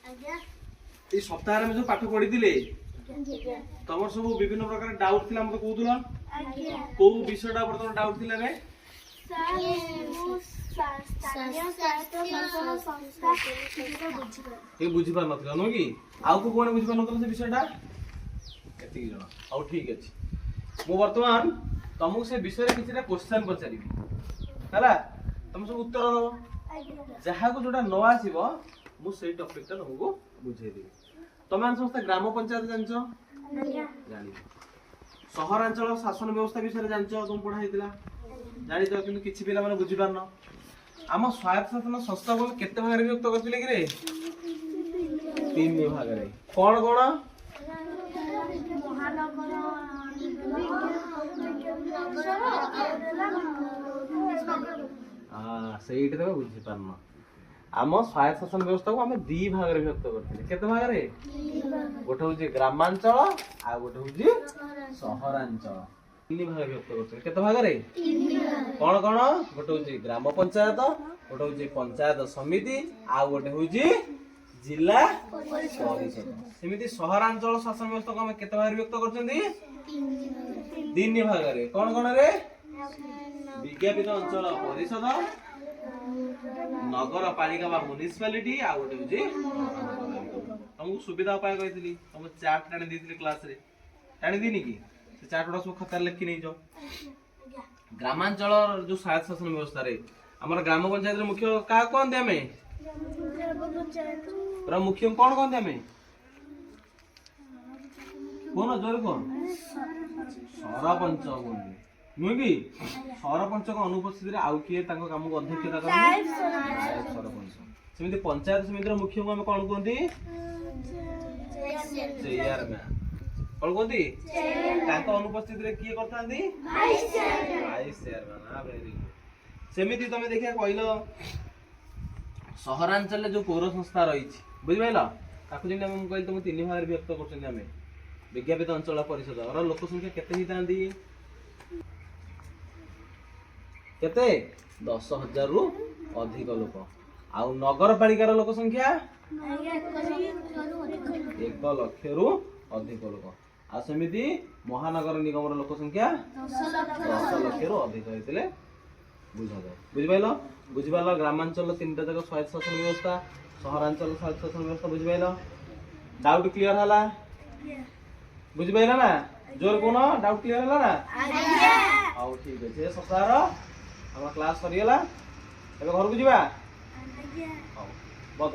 এই সপ্তাহে আমি পাঠ পড়িলে তোমার সব বিভিন্ন প্রকার ডাউট ଥିଲା মতে কହୁଥିଲ কোন বিষয়টা উপরে তোমার ডাউট ଥିଲା রে এই বুঝি পার নথিলা নো কি আউ কো কোনে বুঝি পার নথিলা সে বিষয়টা এতি জনা আউ ঠিক আছে মু বর্তমান তমু সে বিষয়ে কিছিটা क्वेश्चन পচারিবি ହେଲା ତମ ସବୁ ଉତ୍ତର ଦବ ଯାହାକୁ ଯୋଟା ନ ଆସିବ ମୁଁ ସେଇ ଟପିକଟା ତମକୁ ବୁଝେଇ ଦେବି ତମେ ସମସ୍ତେ ଗ୍ରାମ ପଞ୍ଚାୟତ ଜାଣିଛ ଜାଣିଛ ସହରାଞ୍ଚଳ ଶାସନ ବ୍ୟବସ୍ଥା ବିଷୟରେ ଜାଣିଛ ତୁମ ପଢା ହେଇଥିଲା ଜାଣିଛ କିନ୍ତୁ କିଛି ପିଲା ମାନେ ବୁଝି ପାରନ ଆମ ସ୍ୱାୟତ୍ତ ଶାସନ ସଂସ୍ଥାକୁ କେତେ ଭାଗରେ ବିଭକ୍ତ କରିଥିଲେ କି ରେ ତିନି ଭାଗରେ କଣ କଣ ସେଇଟା ତମେ ବୁଝି ପାରନ ଆମ ସ୍ୱାୟତ୍ତ ଶାସନ ବ୍ୟବସ୍ଥାକୁ ଆମେ ଦି ଭାଗରେ ବିଭକ୍ତ କରିଥିଲେ କେତେ ଭାଗରେ ଗୋଟେ ହଉଛି ଗ୍ରାମାଞ୍ଚଳ ଆଉ ଗୋଟେ ହଉଛି ସହରାଞ୍ଚଳ ତିନି ଭାଗରେ ବିଭକ୍ତ କରିଥିଲେ କେତେ ଭାଗରେ କଣ କଣ ଗୋଟେ ହଉଛି ଗ୍ରାମ ପଞ୍ଚାୟତ ଗୋଟେ ହଉଛି ପଞ୍ଚାୟତ ସମିତି ଆଉ ଗୋଟେ ହଉଛି ଜିଲ୍ଲା ପରିଷଦ ସେମିତି ସହରାଞ୍ଚଳ ଶାସନ ବ୍ୟବସ୍ଥାକୁ ଆମେ କେତେ ଭାଗରେ ବିଭକ୍ତ କରିଛନ୍ତି ତିନି ଭାଗରେ କଣ କଣ ରେ ବିଜ୍ଞାପିତ ଅଞ୍ଚଳ ପରିଷଦ ନଗରପାଳିକା ବା म्युनिसिपालिटी आ गोटे होची तुमको सुविधा उपाय कहितली तुम चार्ट टाणी देथिले क्लास रे टाणी दिनी की से चार्ट उडा सब खाता लिखि नै जो ग्रामांचल जो स्वायत्त शासन व्यवस्था रे हमर ग्राम पंचायत रे मुख्य का कोन दे हमें ग्राम मुख्य कोन कोन दे हमें कोन जोर कोन सरपंच कोन नुगी सरपंच को अनुपस्थित रे आउ किए ताको काम को अध्यक्षता करन सरपंच सेमिति पंचायत समिति रो मुख्य को हम कोन कोंती चेयरमैन कोन कोंती ताको अनुपस्थित रे किए करथांती वाइस चेयरमैन आ वेरी गुड सेमिति तमे देखिया कहिलो शहरांचल जो पौर संस्था रही छी बुझि पाइलो ताको जेने हम कहिल तुम तीन भाग रे व्यक्त करछन हमें विज्ञापित अंचल परिषद और लोक संख्या केते हितांती केते 10,000 रु अधिक लोक आउ नगरपालिकार लोक संख्या 1 लाख रु अधिक लोक आ समिति महानगर निगम लोक संख्या 10 लाख रु अधिक होइतले बुझा जाय बुझि पाइलो ग्रामांचल तीनटा जगह स्वायत्त शासन व्यवस्था शहरांचल स्वायत्त शासन व्यवस्था बुझि पाइलो डाउट क्लियर हला बुझि पाइला ना जोर कोनो डाउट क्लियर हला ना आउ ठीक अछि ससार हम क्लास सरीगला एबे घर को जीवा बहुत